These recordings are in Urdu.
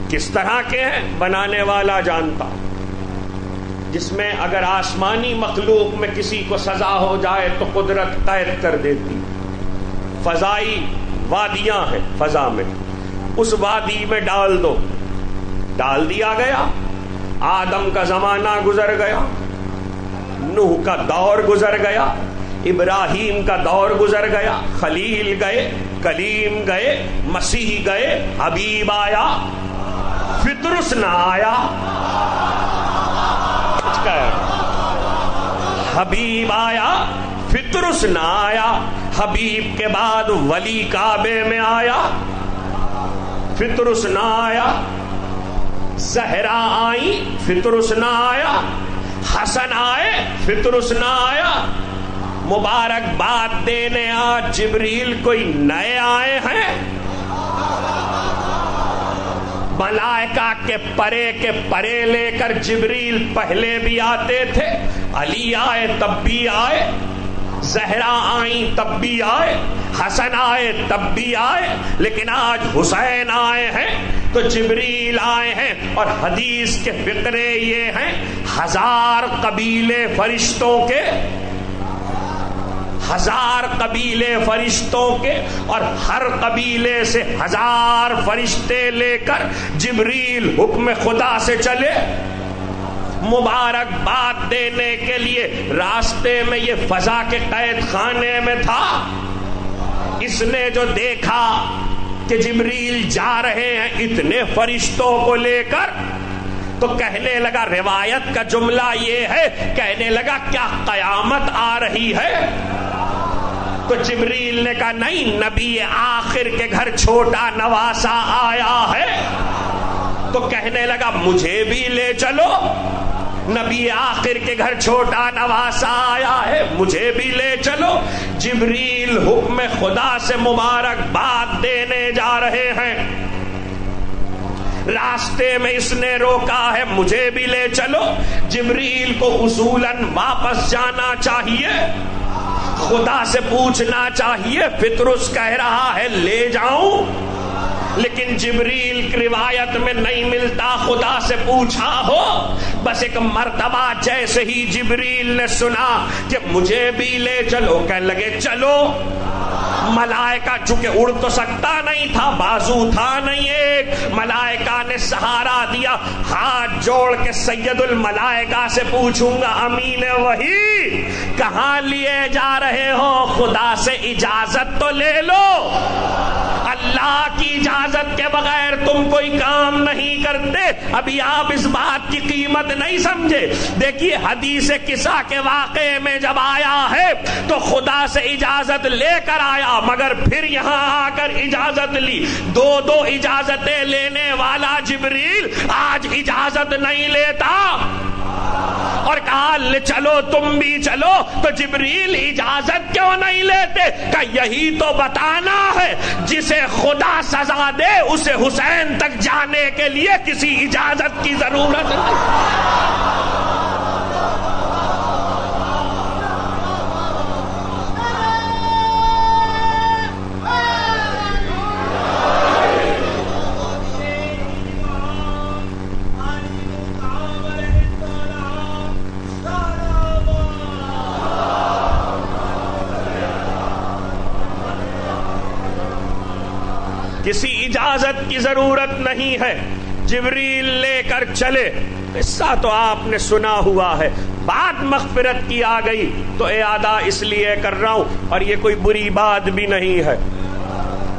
کس طرح کے ہیں بنانے والا جانتا، جس میں اگر آسمانی مخلوق میں کسی کو سزا ہو جائے تو قدرت قید کر دیتی. فضائی وادیاں ہیں فضا میں، اس وادی میں ڈال دو، ڈال دیا گیا. آدم کا زمانہ گزر گیا، نوح کا دور گزر گیا، ابراہیم کا دور گزر گیا، خلیل گئے، کلیم گئے، مسیح گئے، حبیب آیا، فطرس نہ آیا. حبیب آیا، فطرس نہ آیا. حبیب کے بعد ولی کعبے میں آیا، فطرس نہ آیا. زہرا آئی، فطرس نہ آیا. حسن آئے، فطرس نہ آیا. مبارکباد دینے آج جبریل کوئی نئے آئے ہیں. ملائکہ کے پرے لے کر جبریل پہلے بھی آتے تھے. علی آئے تب بھی آئے، زہرا آئیں تب بھی آئے، حسن آئے تب بھی آئے، لیکن آج حسین آئے ہیں تو جبریل آئے ہیں. اور حدیث کے فقرے یہ ہیں، 1000 قبیلے فرشتوں کے، 1000 قبیلے فرشتوں کے، اور ہر قبیلے سے 1000 فرشتے لے کر جبریل حکم خدا سے چلے مبارکباد دینے کے لیے. راستے میں یہ فضا کے قید خانے میں تھا. اس نے جو دیکھا کہ جبریل جا رہے ہیں اتنے فرشتوں کو لے کر، تو کہنے لگا، روایت کا جملہ یہ ہے، کہنے لگا کیا قیامت آ رہی ہے؟ تو جبریل نے کہا نہیں، نبی آخر کے گھر چھوٹا نواسا آیا ہے. تو کہنے لگا مجھے بھی لے چلو، نبی آخر کے گھر چھوٹا نواسا آیا ہے، مجھے بھی لے چلو. جبریل حکم خدا سے مبارکباد دینے جا رہے ہیں. راستے میں اس نے روکا ہے، مجھے بھی لے چلو. جبریل کو اصولاً واپس جانا چاہیے، خدا سے پوچھنا چاہیے. فطرس کہہ رہا ہے لے جاؤں، لیکن جبریل کی روایت میں نہیں ملتا خدا سے پوچھا ہو. بس ایک مرتبہ جیسے ہی جبریل نے سنا کہ مجھے بھی لے چلو، کہنے لگے چلو. ملائکہ چونکہ اڑ تو سکتا نہیں تھا، بازو تھا نہیں ایک، ملائکہ نے سہارا دیا. ہاتھ جوڑ کے سید الملائکہ سے پوچھوں گا، امین وحی کہاں لیے جا رہے ہو؟ خدا سے اجازت تو لے لو. اللہ کی اجازت کے بغیر تم کوئی کام نہیں کرتے. ابھی آپ اس بات کی قیمت نہیں سمجھے. دیکھیے حدیث قصہ کے واقعے میں جب آیا ہے تو خدا سے اجازت لے کر آیا، مگر پھر یہاں آ کر اجازت لی. دو اجازتیں لینے والا جبریل آج اجازت نہیں لیتا اور کہا لے چلو تم بھی چلو. تو جبریل اجازت کیوں نہیں لیتے؟ کہ یہی تو بتانا ہے، جسے خدا سزا دے اسے حسین تک جانے کے لیے کسی اجازت کی ضرورت نہیں. کسی اجازت کی ضرورت نہیں ہے، جبریل لے کر چلے. قصہ تو آپ نے سنا ہوا ہے. بات مغفرت کی آ گئی تو اعادہ اس لیے کر رہا ہوں، اور یہ کوئی بری بات بھی نہیں ہے.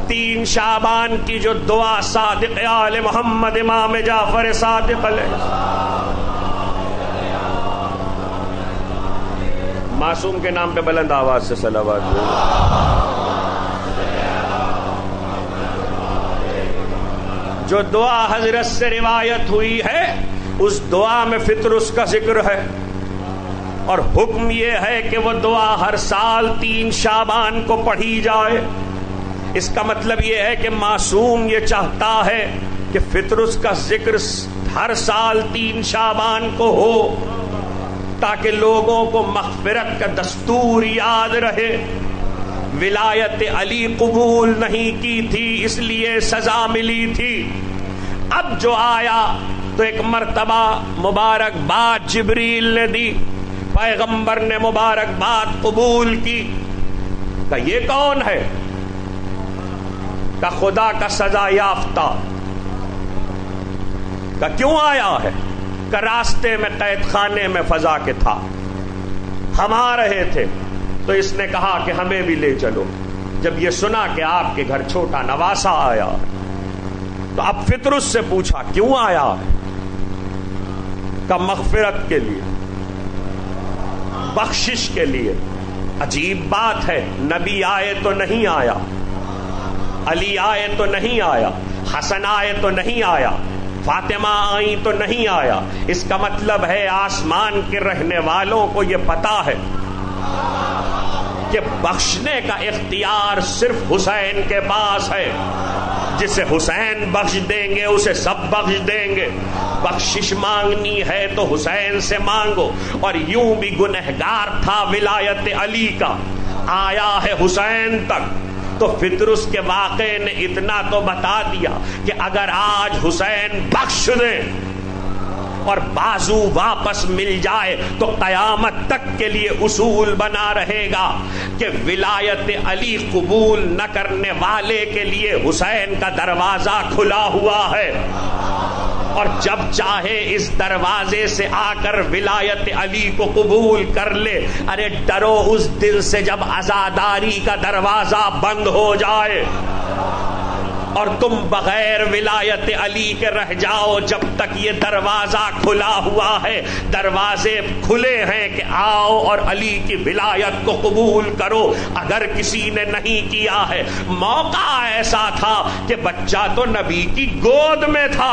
3 شعبان کی جو دعا صادق آل محمد امام جعفر صادق علیہ، معصوم کے نام پہ بلند آواز سے صلوات ہو. جو دعا حضرت سے روایت ہوئی ہے اس دعا میں فطرس کا ذکر ہے، اور حکم یہ ہے کہ وہ دعا ہر سال 3 شعبان کو پڑھی جائے. اس کا مطلب یہ ہے کہ معصوم یہ چاہتا ہے کہ فطرس کا ذکر ہر سال 3 شعبان کو ہو، تاکہ لوگوں کو مغفرت کا دستور یاد رہے. ولایت علی قبول نہیں کی تھی اس لیے سزا ملی تھی. اب جو آیا تو ایک مرتبہ مبارکباد جبریل نے دی، پیغمبر نے مبارکباد قبول کی کہ یہ کون ہے؟ کہ خدا کا سزا یافتہ۔ کہ کیوں آیا ہے؟ کہ راستے میں قید خانے میں فضا کے تھا، ہم آ رہے تھے تو اس نے کہا کہ ہمیں بھی لے چلو۔ جب یہ سنا کہ آپ کے گھر چھوٹا نواسا آیا تو اب فطرت سے پوچھا کیوں آیا ہے؟ کہ مغفرت کے لیے، بخشش کے لیے۔ عجیب بات ہے، نبی آئے تو نہیں آیا، علی آئے تو نہیں آیا، حسن آئے تو نہیں آیا، فاطمہ آئی تو نہیں آیا۔ اس کا مطلب ہے آسمان کے رہنے والوں کو یہ پتا ہے کہ بخشنے کا اختیار صرف حسین کے پاس ہے۔ جسے حسین بخش دیں گے اسے سب بخش دیں گے۔ بخشش مانگنی ہے تو حسین سے مانگو۔ اور یوں بھی گنہگار تھا ولایت علی کا، آیا ہے حسین تک۔ تو فطرس کے واقعے نے اتنا تو بتا دیا کہ اگر آج حسین بخش دیں اور بازو واپس مل جائے تو قیامت تک کے لیے اصول بنا رہے گا کہ ولایت علی قبول نہ کرنے والے کے لیے حسین کا دروازہ کھلا ہوا ہے، اور جب چاہے اس دروازے سے آ کر ولایت علی کو قبول کر لے۔ ارے ڈرو اس دل سے جب عزاداری کا دروازہ بند ہو جائے اور تم بغیر ولایت علی کے رہ جاؤ جب تک یہ دروازہ کھلا ہوا ہے۔ دروازے کھلے ہیں کہ آؤ اور علی کی ولایت کو قبول کرو۔ اگر کسی نے نہیں کیا ہے، موقع ایسا تھا کہ بچہ تو نبی کی گود میں تھا،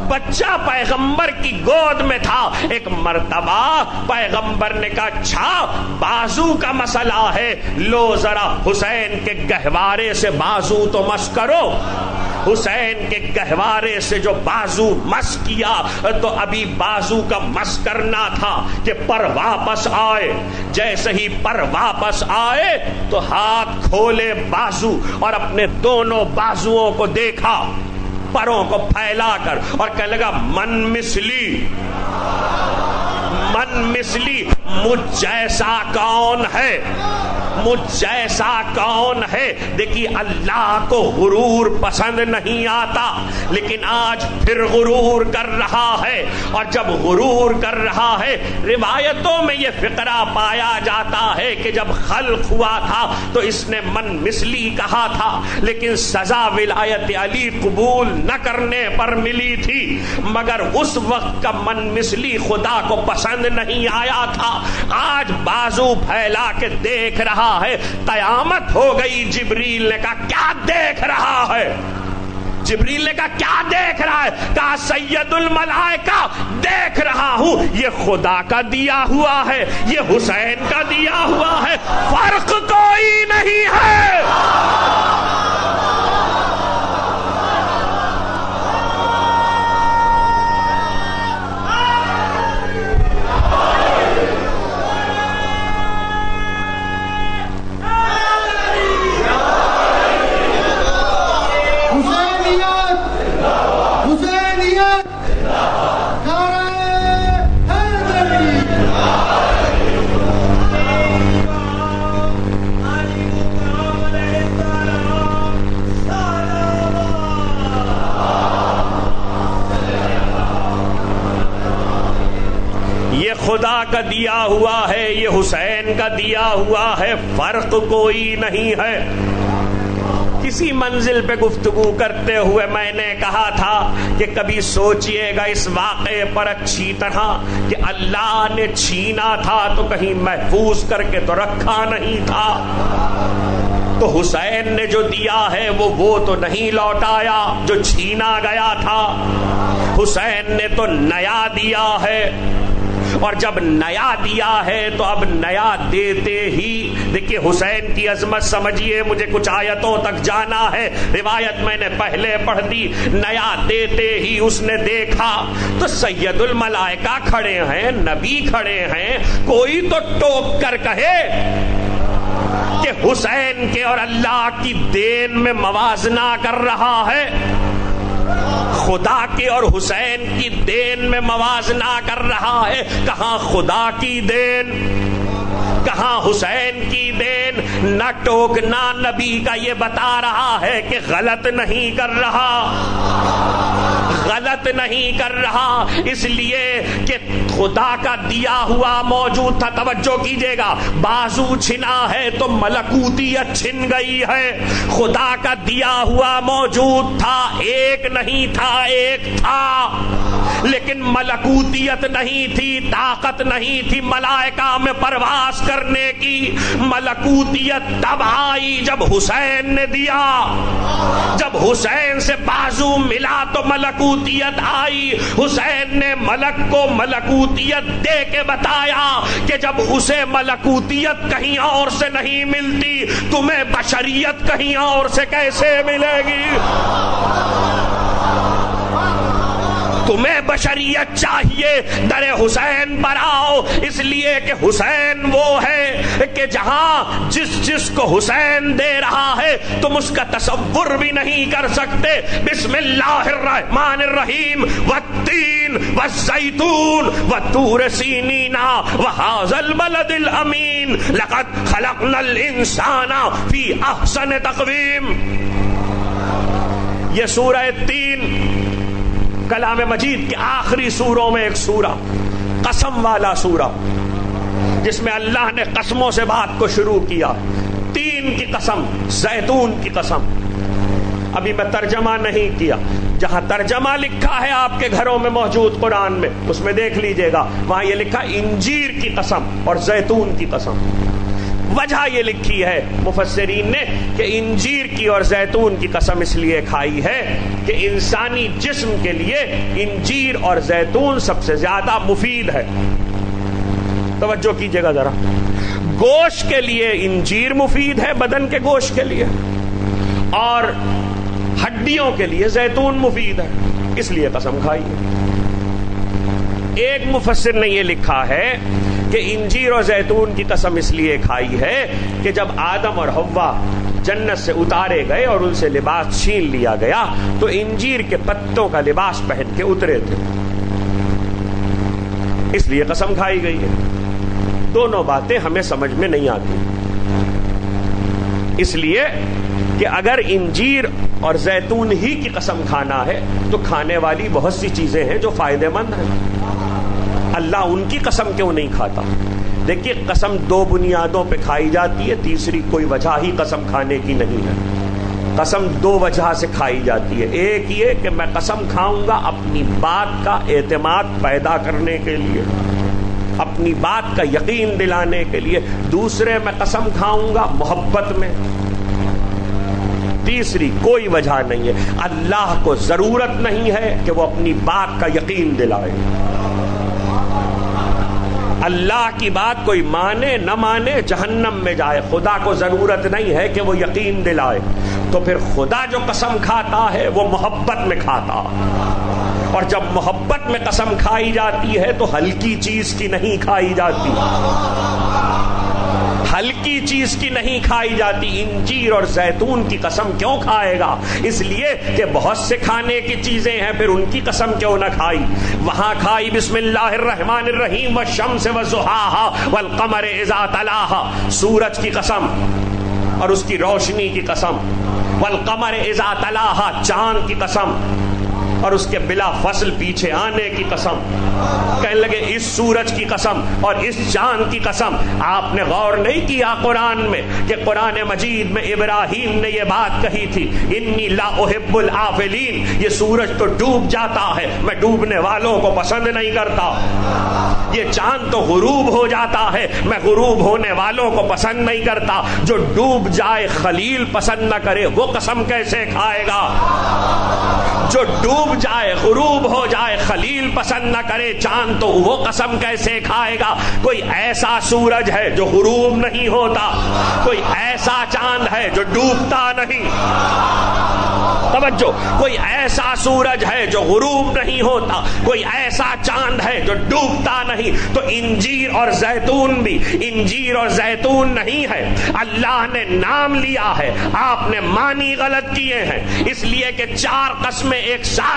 بچہ پیغمبر کی گود میں تھا۔ ایک مرتبہ پیغمبر نے کہا اچھا بازو کا مسئلہ ہے، لو ذرا حسین کے گہوارے سے بازو تو مس کرو۔ حسین کے گہوارے سے جو بازو مس کیا تو ابھی بازو کا مس کرنا تھا کہ پر واپس آئے۔ جیسے ہی پر واپس آئے تو ہاتھ کھولے بازو اور اپنے دونوں بازوؤں کو دیکھا پروں کو پھیلا کر، اور کہنے لگا من مثلی، من مثلی، مجھ جیسا کون ہے، مجھ جیسا کون ہے۔ دیکھیے اللہ کو غرور پسند نہیں آتا، لیکن آج پھر غرور کر رہا ہے، اور جب غرور کر رہا ہے، روایتوں میں یہ فقرہ پایا جاتا ہے کہ جب خلق ہوا تھا تو اس نے من مثلی کہا تھا، لیکن سزا ولایت علی قبول نہ کرنے پر ملی تھی، مگر اس وقت کا من مثلی خدا کو پسند نہیں آیا تھا۔ آج بازو پھیلا کے دیکھ رہا ہے، قیامت ہو گئی۔ جبریل نے کہا کیا دیکھ رہا ہے؟ جبریل نے کہا کیا دیکھ رہا ہے؟ کہا سید الملائکہ دیکھ رہا ہوں، یہ خدا کا دیا ہوا ہے، یہ حسین کا دیا ہوا ہے، فرق کوئی نہیں ہے۔ خدا کا دیا ہوا ہے، یہ حسین کا دیا ہوا ہے، فرق کوئی نہیں ہے۔ کسی منزل پہ گفتگو کرتے ہوئے میں نے کہا تھا کہ کبھی سوچئے گا اس واقعے پر اچھی طرح کہ اللہ نے چھینا تھا تو کہیں محفوظ کر کے تو رکھا نہیں تھا۔ تو حسین نے جو دیا ہے وہ تو نہیں لوٹایا جو چھینا گیا تھا، حسین نے تو نیا دیا ہے، اور جب نیا دیا ہے تو اب نیا دیتے ہی دیکھیے حسین کی عظمت سمجھیے۔ مجھے کچھ آیتوں تک جانا ہے، روایت میں نے پہلے پڑھ دی۔ نیا دیتے ہی اس نے دیکھا تو سید الملائکہ کھڑے ہیں، نبی کھڑے ہیں، کوئی تو ٹوک کر کہے کہ حسین کے اور اللہ کی دین میں موازنہ کر رہا ہے۔ خدا کی اور حسین کی دین میں موازنہ کر رہا ہے. کہاں خدا کی دین، کہاں حسین کی دین. نہ ٹوکنا نبی کا یہ بتا رہا ہے کہ غلط نہیں کر رہا، غلط نہیں کر رہا، اس لیے کہ خدا کا دیا ہوا موجود تھا. توجہ کیجئے گا، بازو چھنا ہے تو ملکوتیت چھن گئی ہے. خدا کا دیا ہوا موجود تھا، ایک نہیں تھا، ایک تھا، لیکن ملکوتیت نہیں تھی، طاقت نہیں تھی ملائکہ میں پرواز کرنے کی. ملکوتیت تب آئی جب حسین نے دیا، جب حسین سے بازو ملا تو ملکوتیت آئی. حسین نے ملک کو ملکوتیت دے کے بتایا کہ جب اسے ملکوتیت کہیں اور سے نہیں ملتی، تمہیں بشریت کہیں اور سے کیسے ملے گی؟ تمہیں بشریت چاہیے، در حسین پر آؤ. اس لیے کہ حسین وہ ہے کہ جہاں جس کو حسین دے رہا ہے تم اس کا تصور بھی نہیں کر سکتے. بسم اللہ الرحمن الرحیم، والتین والزیتون والطور سینین وہذا البلد الامین لقد خلقنا الانسان فی احسن تقویم. یہ سورہ تین کلام مجید کے آخری سوروں میں ایک سورہ، قسم والا سورہ، جس میں اللہ نے قسموں سے بات کو شروع کیا. تین کی قسم، زیتون کی قسم. ابھی میں ترجمہ نہیں کیا، جہاں ترجمہ لکھا ہے آپ کے گھروں میں موجود قرآن میں، اس میں دیکھ لیجئے گا، وہاں یہ لکھا انجیر کی قسم اور زیتون کی قسم. وجہ یہ لکھی ہے مفسرین نے کہ انجیر کی اور زیتون کی قسم اس لیے کھائی ہے کہ انسانی جسم کے لیے انجیر اور زیتون سب سے زیادہ مفید ہے. توجہ کیجئے گا ذرا، گوشت کے لیے انجیر مفید ہے، بدن کے گوشت کے لیے، اور ہڈیوں کے لیے زیتون مفید ہے، اس لیے قسم کھائی ہے. ایک مفسر نے یہ لکھا ہے کہ انجیر اور زیتون کی قسم اس لیے کھائی ہے کہ جب آدم اور حوا جنت سے اتارے گئے اور ان سے لباس چھین لیا گیا تو انجیر کے پتوں کا لباس پہن کے اترے تھے، اس لیے قسم کھائی گئی ہے. دونوں باتیں ہمیں سمجھ میں نہیں آتی، اس لیے کہ اگر انجیر اور زیتون ہی کی قسم کھانا ہے تو کھانے والی بہت سی چیزیں ہیں جو فائدے مند ہیں. اللہ ان کی قسم کیوں نہیں کھاتا؟ دیکھیے، قسم دو بنیادوں پہ کھائی جاتی ہے، تیسری کوئی وجہ ہی قسم کھانے کی نہیں ہے. قسم دو وجہ سے کھائی جاتی ہے. ایک یہ کہ میں قسم کھاؤں گا اپنی بات کا اعتماد پیدا کرنے کے لیے، اپنی بات کا یقین دلانے کے لیے. دوسرے میں قسم کھاؤں گا محبت میں. تیسری کوئی وجہ نہیں ہے. اللہ کو ضرورت نہیں ہے کہ وہ اپنی بات کا یقین دلائے. اللہ کی بات کوئی مانے نہ مانے جہنم میں جائے. خدا کو ضرورت نہیں ہے کہ وہ یقین دلائے. تو پھر خدا جو قسم کھاتا ہے وہ محبت میں کھاتا، اور جب محبت میں قسم کھائی جاتی ہے تو ہلکی چیز کی نہیں کھائی جاتی، ہلکی چیز کی نہیں کھائی جاتی. انجیر اور زیتون کی قسم کیوں کھائے گا؟ اس لیے کہ بہت سے کھانے کی چیزیں ہیں، پھر ان کی قسم کیوں نہ کھائی؟ وہاں کھائی بسم اللہ الرحمن الرحیم والشمس والضحاها والقمر اذا تلاها، سورج کی قسم اور اس کی روشنی کی قسم. والقمر اذا تلاها، چاند کی قسم اور اس کے بلا فصل پیچھے آنے کی قسم. کہنے لگے اس سورج کی قسم اور اس چاند کی قسم. آپ نے غور نہیں کیا قرآن میں کہ قرآن مجید میں ابراہیم نے یہ بات کہی تھی، انی لا احب العافلین. یہ سورج تو ڈوب جاتا ہے، میں ڈوبنے والوں کو پسند نہیں کرتا. یہ چاند تو غروب ہو جاتا ہے، میں غروب ہونے والوں کو پسند نہیں کرتا. جو ڈوب جائے خلیل پسند نہ کرے وہ قسم کیسے کھائے گا؟ جو ڈوب جائے، غروب ہو جائے، خلیل پسند نہ کرے چاند، تو وہ قسم کیسے کھائے گا؟ کوئی ایسا سورج ہے جو غروب نہیں ہوتا، کوئی ایسا چاند ہے جو ڈوبتا نہیں. توجہ، کوئی ایسا سورج ہے جو غروب نہیں ہوتا، کوئی ایسا چاند ہے جو ڈوبتا نہیں. تو انجیر اور زیتون بھی انجیر اور زیتون نہیں ہے، اللہ نے نام لیا ہے، آپ نے معنی غلط کیے ہیں. اس لیے کہ چار قسمیں ایک ساتھ